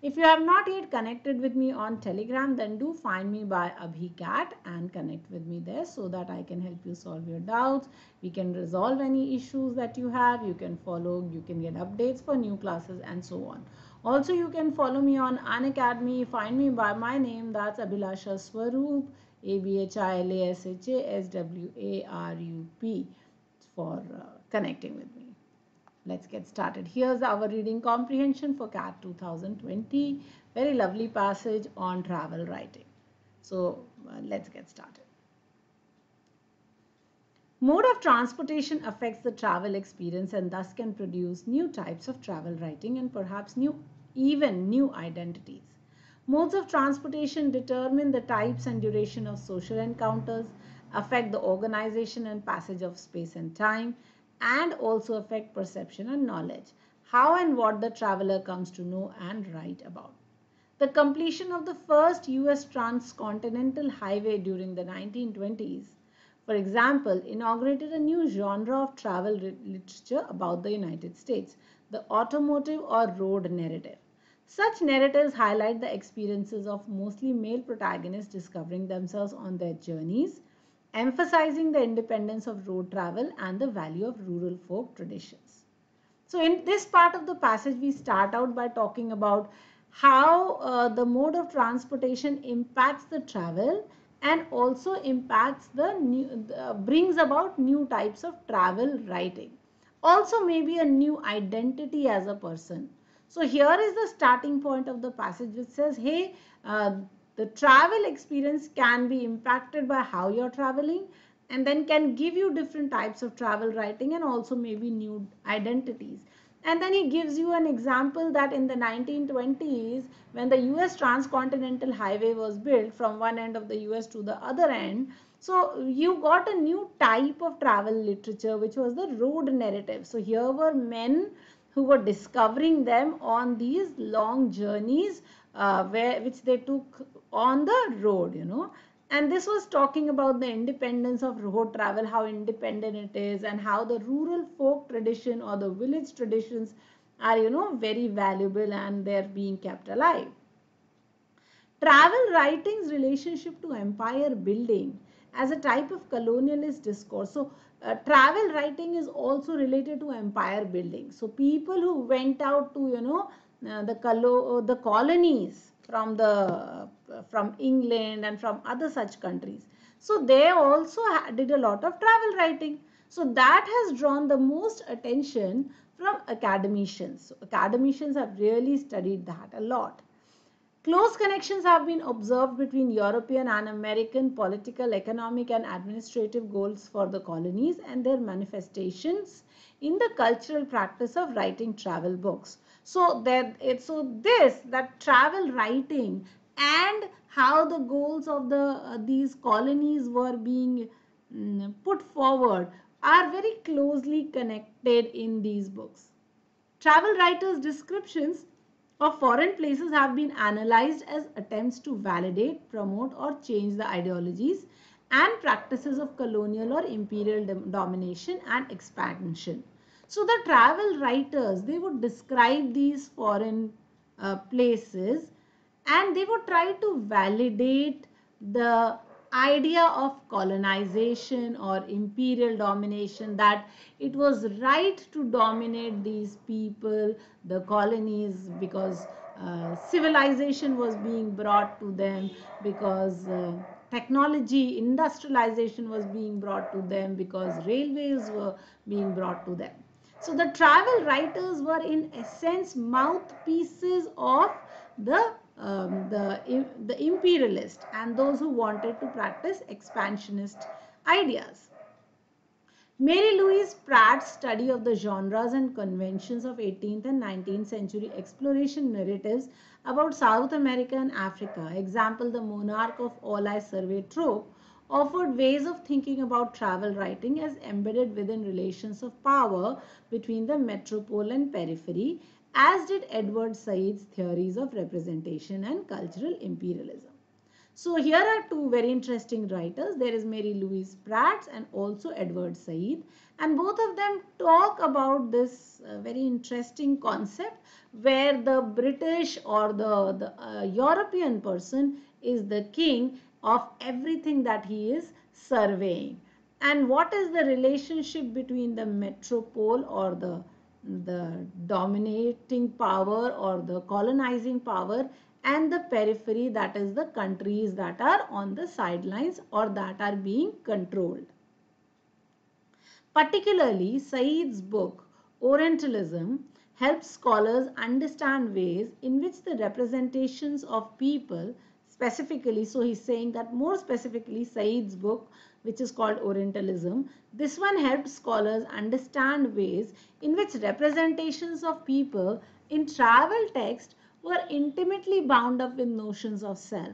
If you have not yet connected with me on Telegram, then do find me by AbhiCat and connect with me there so that I can help you solve your doubts. We can resolve any issues that you have. You can follow, you can get updates for new classes and so on. Also, you can follow me on Unacademy. Find me by my name. That's Abhilasha Swarup, ABHILASHA for connecting with me. Let's get started. Here's our reading comprehension for CAT 2020. Very lovely passage on travel writing. So let's get started. Mode of transportation affects the travel experience and thus can produce new types of travel writing and perhaps even new identities. Modes of transportation determine the types and duration of social encounters, affect the organization and passage of space and time, and also affect perception and knowledge, how and what the traveler comes to know and write about. The completion of the first US transcontinental highway during the 1920s, for example, inaugurated a new genre of travel literature about the United States, the automotive or road narrative. Such narratives highlight the experiences of mostly male protagonists discovering themselves on their journeys, emphasizing the independence of road travel and the value of rural folk traditions. So in this part of the passage, we start out by talking about how the mode of transportation impacts the travel and also impacts brings about new types of travel writing. Also maybe a new identity as a person. So here is the starting point of the passage which says, hey, the travel experience can be impacted by how you're traveling and then can give you different types of travel writing and also maybe new identities. And then he gives you an example that in the 1920s, when the US transcontinental highway was built from one end of the US to the other end, so you got a new type of travel literature, which was the road narrative. So here were men who were discovering them on these long journeys which they took on the road, and this was talking about the independence of road travel, how independent it is, and how the rural folk tradition or the village traditions are, very valuable and they're being kept alive. Travel writing's relationship to empire building as a type of colonialist discourse. So, travel writing is also related to empire building. So, people who went out to, the colonies from England and from other such countries. So, they also did a lot of travel writing. So, that has drawn the most attention from academicians. So, academicians have really studied that a lot. Close connections have been observed between European and American political, economic, and administrative goals for the colonies and their manifestations in the cultural practice of writing travel books. So that travel writing and how the goals of these colonies were being put forward are very closely connected in these books. Travel writers' descriptions of foreign places have been analyzed as attempts to validate, promote, or change the ideologies and practices of colonial or imperial domination and expansion. So the travel writers, they would describe these foreign places and they would try to validate the idea of colonization or imperial domination, that it was right to dominate these people, the colonies, because civilization was being brought to them, because technology, industrialization was being brought to them, because railways were being brought to them. So the travel writers were in essence mouthpieces of the imperialist and those who wanted to practice expansionist ideas. Mary Louise Pratt's study of the genres and conventions of 18th and 19th century exploration narratives about South America and Africa, example the monarch of all I survey trope, offered ways of thinking about travel writing as embedded within relations of power between the metropole and periphery, as did Edward Said's theories of representation and cultural imperialism. So here are two very interesting writers. There is Mary Louise Pratt and also Edward Said, and both of them talk about this very interesting concept where the British or the European person is the king of everything that he is surveying. And what is the relationship between the metropole or the dominating power or the colonizing power and the periphery, that is the countries that are on the sidelines or that are being controlled. Particularly, Said's book Orientalism helps scholars understand ways in which the representations of people specifically, so he's saying that more specifically Said's book, which is called Orientalism, this one helps scholars understand ways in which representations of people in travel text were intimately bound up with notions of self.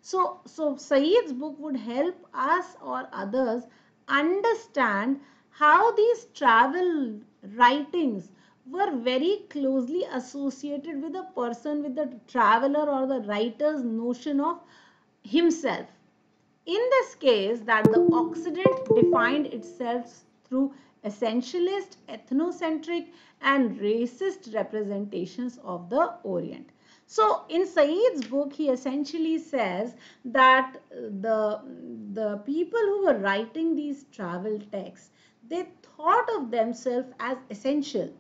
So Said's book would help us or others understand how these travel writings were very closely associated with a person, with the traveler or the writer's notion of himself. In this case, that the Occident defined itself through essentialist, ethnocentric and racist representations of the Orient. So in Said's book, he essentially says that the people who were writing these travel texts, they thought of themselves as essential.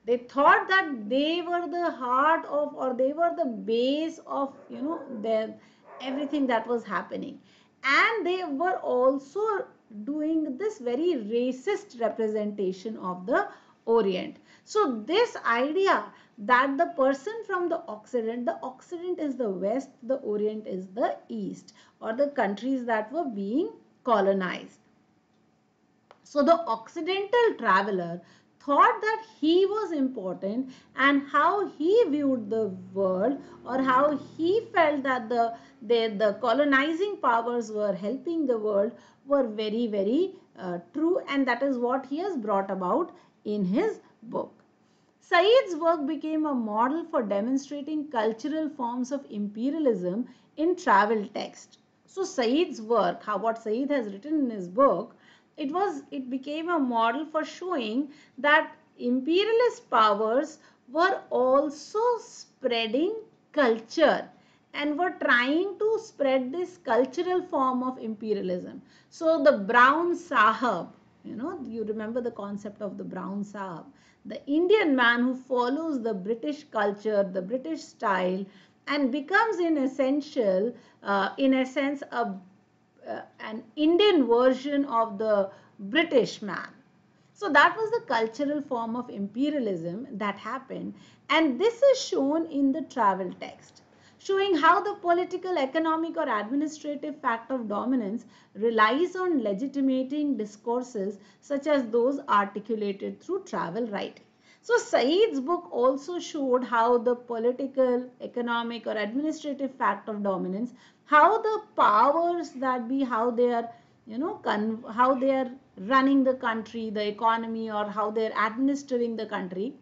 They thought that they were the heart of, or they were the base of, their everything that was happening. And they were also doing this very racist representation of the Orient. So this idea that the person from the Occident is the West, the Orient is the East, or the countries that were being colonized. So the Occidental traveler thought that he was important, and how he viewed the world or how he felt that the colonizing powers were helping the world were very, very true, and that is what he has brought about in his book. Said's work became a model for demonstrating cultural forms of imperialism in travel text. So Said's work, what Said has written in his book, it became a model for showing that imperialist powers were also spreading culture and were trying to spread this cultural form of imperialism. So the brown sahab, you remember the concept of the brown sahab, the Indian man who follows the British culture, the British style, and becomes in essence an Indian version of the British man. So that was the cultural form of imperialism that happened, and this is shown in the travel text, showing how the political, economic or administrative fact of dominance relies on legitimating discourses such as those articulated through travel writing. So Said's book also showed how the political, economic or administrative fact of dominance, how the powers that be, how they are, how they are running the country, the economy, or how they are administering the country,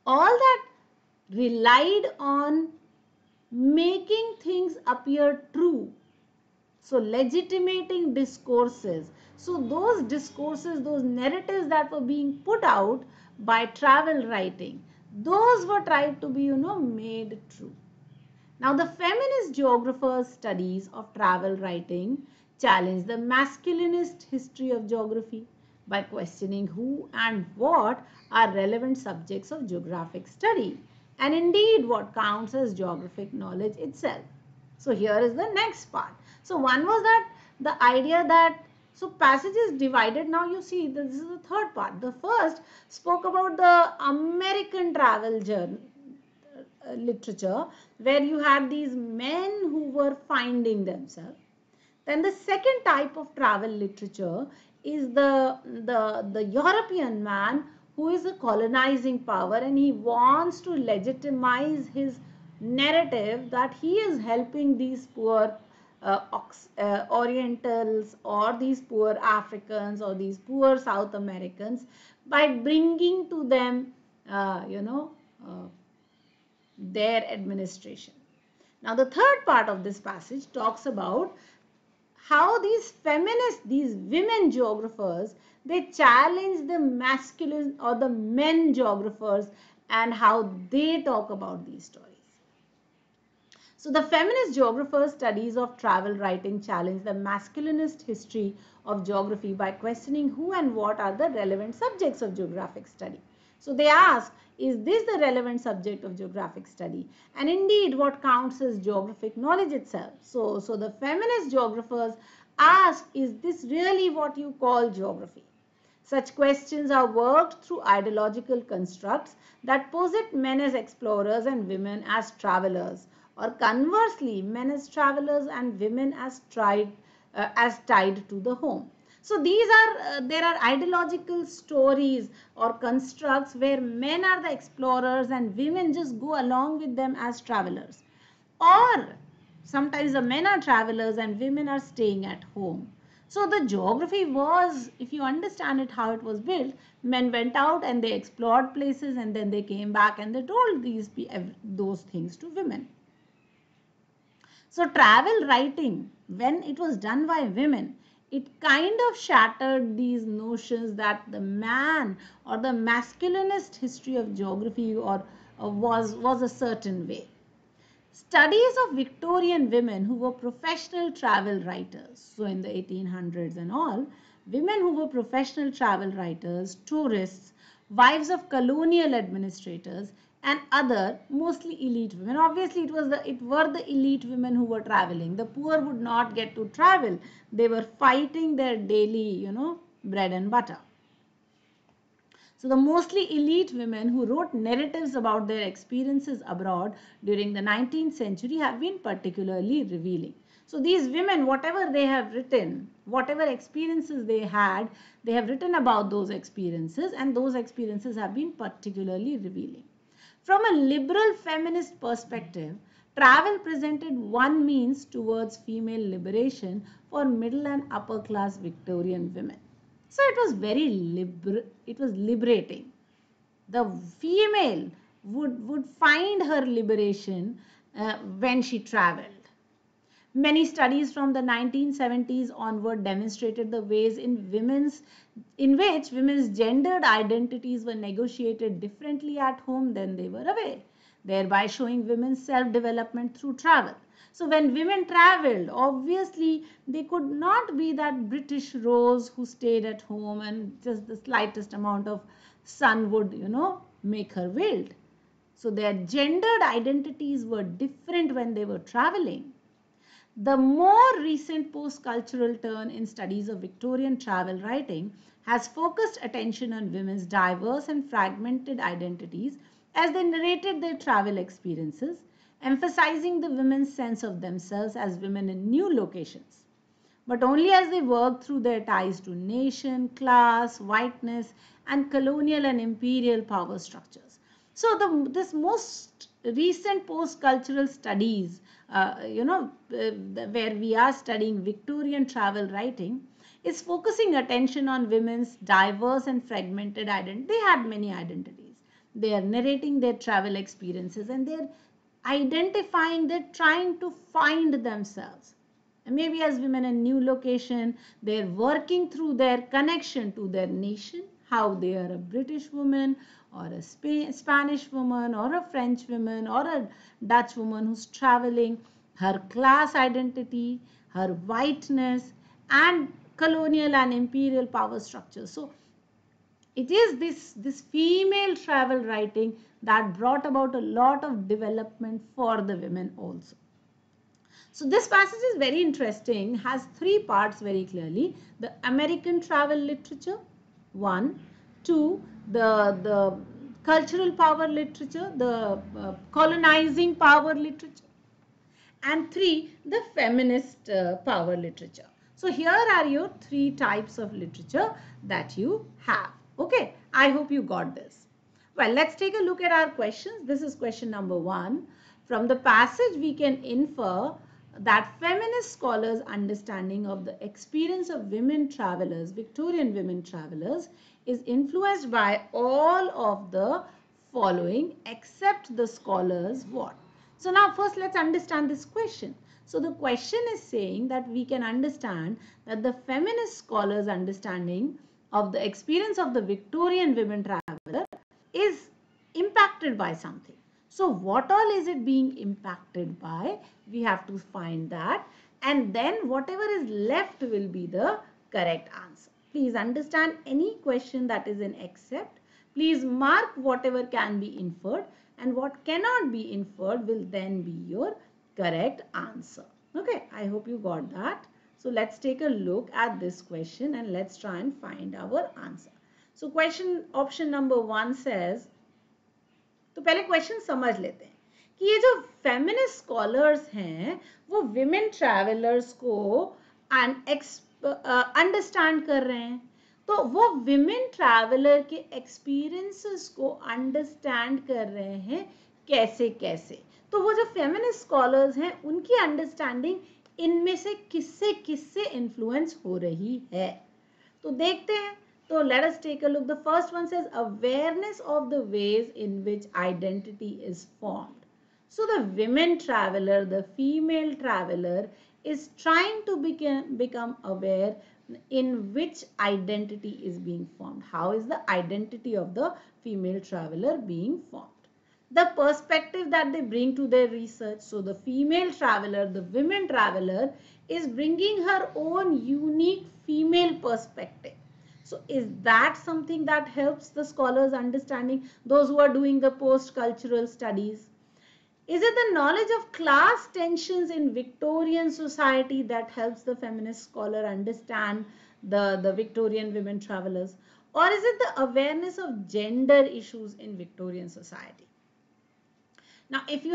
all that relied on making things appear true. So legitimating discourses. So those discourses, those narratives that were being put out by travel writing, those were tried to be, made true. Now the feminist geographers' studies of travel writing challenge the masculinist history of geography by questioning who and what are relevant subjects of geographic study, and indeed what counts as geographic knowledge itself. So here is the next part. So one was that the idea that, so passage is divided. Now you see this is the third part. The first spoke about the American travel journey, literature, where you had these men who were finding themselves. Then the second type of travel literature is the European man who is a colonizing power, and he wants to legitimize his narrative that he is helping these poor Orientals or these poor Africans or these poor South Americans by bringing to them, their administration. Now the third part of this passage talks about how these feminists, these women geographers, they challenge the masculine or the men geographers and how they talk about these stories. So the feminist geographer studies of travel writing challenge the masculinist history of geography by questioning who and what are the relevant subjects of geographic study. So they ask, is this the relevant subject of geographic study? And indeed, what counts as geographic knowledge itself? So the feminist geographers ask, is this really what you call geography? Such questions are worked through ideological constructs that posit men as explorers and women as travelers, or conversely, men as travelers and women as tied to the home. So there are ideological stories or constructs where men are the explorers and women just go along with them as travelers. Or sometimes the men are travelers and women are staying at home. So the geography was, if you understand it, how it was built, men went out and they explored places and then they came back and they told those things to women. So travel writing, when it was done by women, it kind of shattered these notions that the man or the masculinist history of geography was a certain way. Studies of Victorian women who were professional travel writers, so in the 1800s and all, women who were professional travel writers, tourists, wives of colonial administrators, and other mostly elite women. Obviously, it were the elite women who were traveling. The poor would not get to travel. They were fighting their daily, bread and butter. So the mostly elite women who wrote narratives about their experiences abroad during the 19th century have been particularly revealing. So these women, whatever they have written, whatever experiences they have written about those experiences, and those experiences have been particularly revealing. From a liberal feminist perspective, travel presented one means towards female liberation for middle and upper class Victorian women. So it was liberating. The female would find her liberation when she traveled. Many studies from the 1970s onward demonstrated the ways in which women's gendered identities were negotiated differently at home than they were away, thereby showing women's self-development through travel. So when women traveled, obviously they could not be that British Rose who stayed at home and just the slightest amount of sun would, make her wilt. So their gendered identities were different when they were traveling. The more recent post-cultural turn in studies of Victorian travel writing has focused attention on women's diverse and fragmented identities as they narrated their travel experiences, emphasizing the women's sense of themselves as women in new locations, but only as they worked through their ties to nation, class, whiteness, and colonial and imperial power structures. So this most recent post-cultural studies, where we are studying Victorian travel writing, is focusing attention on women's diverse and fragmented identity. They had many identities. They are narrating their travel experiences and they're identifying, they're trying to find themselves. And maybe as women in new location, they're working through their connection to their nation, how they are a British woman or a Spanish woman or a French woman or a Dutch woman who's traveling, her class identity, her whiteness, and colonial and imperial power structures. So it is this female travel writing that brought about a lot of development for the women also. So this passage is very interesting, has three parts very clearly. The American travel literature, 1, 2, the cultural power literature, the colonizing power literature, and 3, the feminist power literature. So here are your 3 types of literature that you have. Okay, I hope you got this. Well, let's take a look at our questions. This is question number 1. From the passage, we can infer that feminist scholars' understanding of the experience of women travelers, Victorian women travelers, is influenced by all of the following except the scholars what? So now first let's understand this question. So the question is saying that we can understand that the feminist scholars' understanding of the experience of the Victorian women traveler is impacted by something. So what all is it being impacted by? We have to find that, and then whatever is left will be the correct answer. Please understand any question that is in except. Please mark whatever can be inferred, and what cannot be inferred will then be your correct answer. Okay, I hope you got that. So let's take a look at this question and let's try and find our answer. So question option number 1 says, तो पहले question समझ लेते हैं कि ये जो feminist scholars हैं वो विमेन ट्रैवलर्स को अंडरस्टैंड कर रहे हैं, तो वो विमेन ट्रैवलर के एक्सपीरियंसेस को अंडरस्टैंड कर रहे हैं कैसे कैसे. तो वो जो फेमिनिस्ट स्कॉलर्स हैं उनकी अंडरस्टैंडिंग इनमें से किससे किससे इन्फ्लुएंस हो रही है, तो देखते हैं. So let us take a look. The first one says awareness of the ways in which identity is formed. So the women traveler, the female traveler is trying to become aware in which identity is being formed. How is the identity of the female traveler being formed? The perspective that they bring to their research. So the female traveler, the women traveler is bringing her own unique female perspective. So is that something that helps the scholars understanding, those who are doing the post-cultural studies? Is it the knowledge of class tensions in Victorian society that helps the feminist scholar understand the Victorian women travelers? Or is it the awareness of gender issues in Victorian society? Now, if you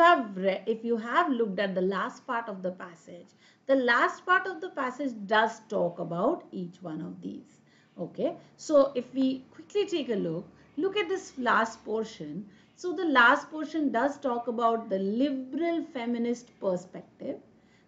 have looked at the last part of the passage, the last part of the passage does talk about each one of these. Okay, so if we quickly take a look at this last portion. So the last portion does talk about the liberal feminist perspective.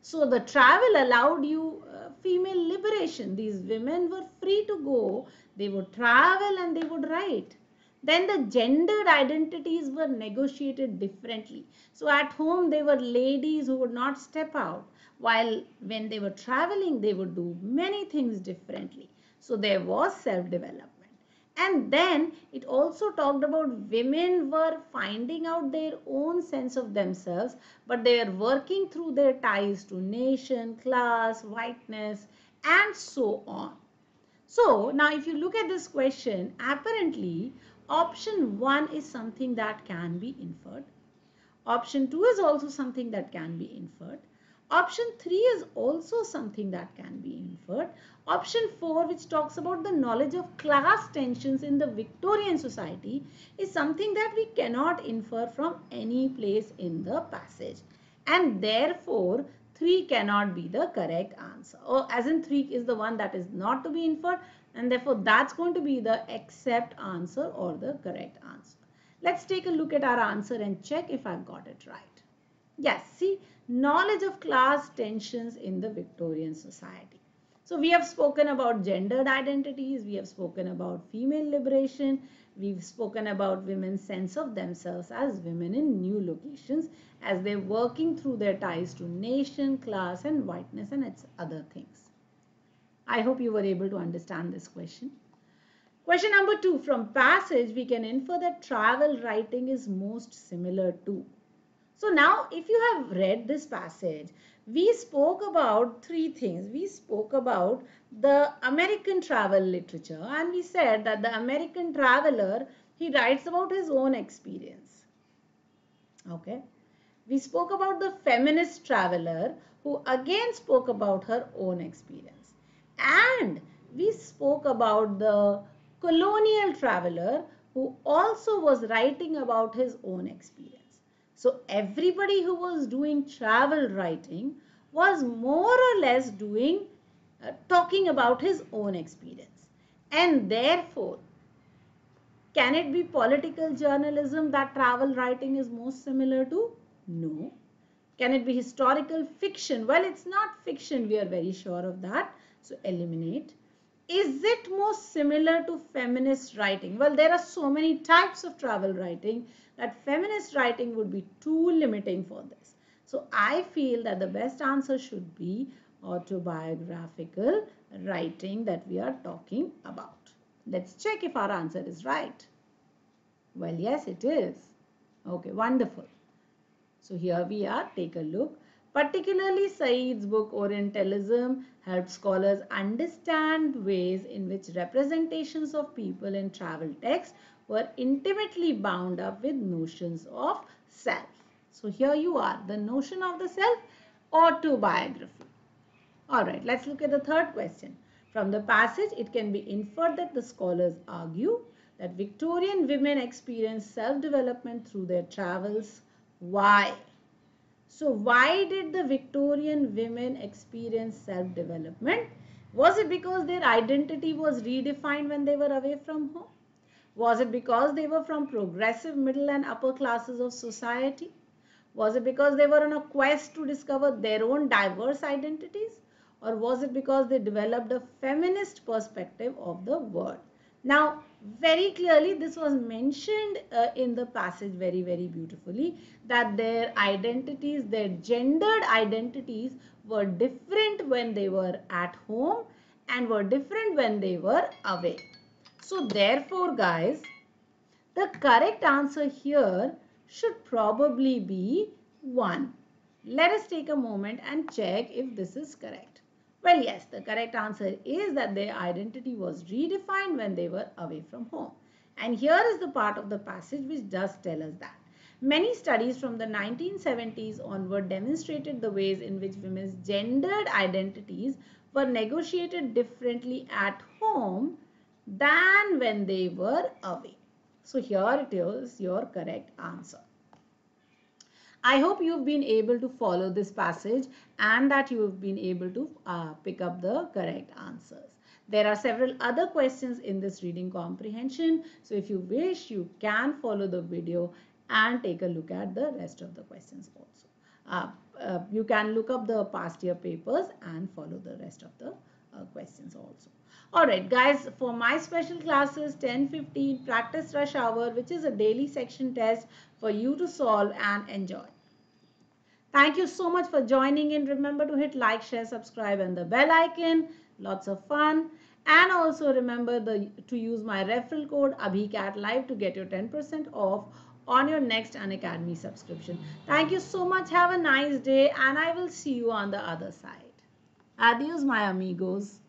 So the travel allowed you female liberation. These women were free to go. They would travel and they would write. Then the gendered identities were negotiated differently. So at home they were ladies who would not step out, while when they were traveling they would do many things differently. So there was self-development. And then it also talked about women were finding out their own sense of themselves, but they were working through their ties to nation, class, whiteness, and so on. So now if you look at this question, apparently option 1 is something that can be inferred. Option 2 is also something that can be inferred. Option 3 is also something that can be inferred. Option 4, which talks about the knowledge of class tensions in the Victorian society, is something that we cannot infer from any place in the passage. And therefore, 3 cannot be the correct answer. Or as in 3 is the one that is not to be inferred, and therefore that's going to be the except answer or the correct answer. Let's take a look at our answer and check if I've got it right. Yes, see, knowledge of class tensions in the Victorian society. So we have spoken about gendered identities, we have spoken about female liberation, we've spoken about women's sense of themselves as women in new locations as they're working through their ties to nation, class and whiteness and its other things. I hope you were able to understand this question. Question number 2, from passage we can infer that travel writing is most similar to. So now if you have read this passage, we spoke about 3 things. We spoke about the American travel literature and we said that the American traveler, he writes about his own experience. Okay. We spoke about the feminist traveler who again spoke about her own experience. And we spoke about the colonial traveler who also was writing about his own experience. So everybody who was doing travel writing was more or less doing talking about his own experience. And therefore, can it be political journalism that travel writing is most similar to? No. Can it be historical fiction? Well, it's not fiction, we are very sure of that. So eliminate. Is it most similar to feminist writing? Well, there are so many types of travel writing that feminist writing would be too limiting for this. So I feel that the best answer should be autobiographical writing that we are talking about. Let's check if our answer is right. Well, yes, it is. Okay, wonderful. So here we are, take a look. Particularly Said's book Orientalism helped scholars understand ways in which representations of people in travel texts were intimately bound up with notions of self. So here you are, the notion of the self, autobiography. Alright, let's look at the third question. From the passage, it can be inferred that the scholars argue that Victorian women experienced self-development through their travels. Why? So why did the Victorian women experience self-development? Was it because their identity was redefined when they were away from home? Was it because they were from progressive middle and upper classes of society? Was it because they were on a quest to discover their own diverse identities? Or was it because they developed a feminist perspective of the world? Now, very clearly, this was mentioned in the passage very beautifully that their identities, their gendered identities were different when they were at home and were different when they were away. So, therefore, guys, the correct answer here should probably be 1. Let us take a moment and check if this is correct. Well, yes, the correct answer is that their identity was redefined when they were away from home. And here is the part of the passage which does tell us that. Many studies from the 1970s onward demonstrated the ways in which women's gendered identities were negotiated differently at home than when they were away. So here it is your correct answer. I hope you've been able to follow this passage and that you've been able to pick up the correct answers. There are several other questions in this reading comprehension. So if you wish, you can follow the video and take a look at the rest of the questions also. You can look up the past year papers and follow the rest of the questions also. Alright guys, for my special classes 10:15 practice rush hour, which is a daily section test for you to solve and enjoy. Thank you so much for joining in. Remember to hit like, share, subscribe and the bell icon. Lots of fun. And also remember to use my referral code AbhiCatLive to get your 10% off on your next Unacademy subscription. Thank you so much. Have a nice day and I will see you on the other side. Adios, my amigos.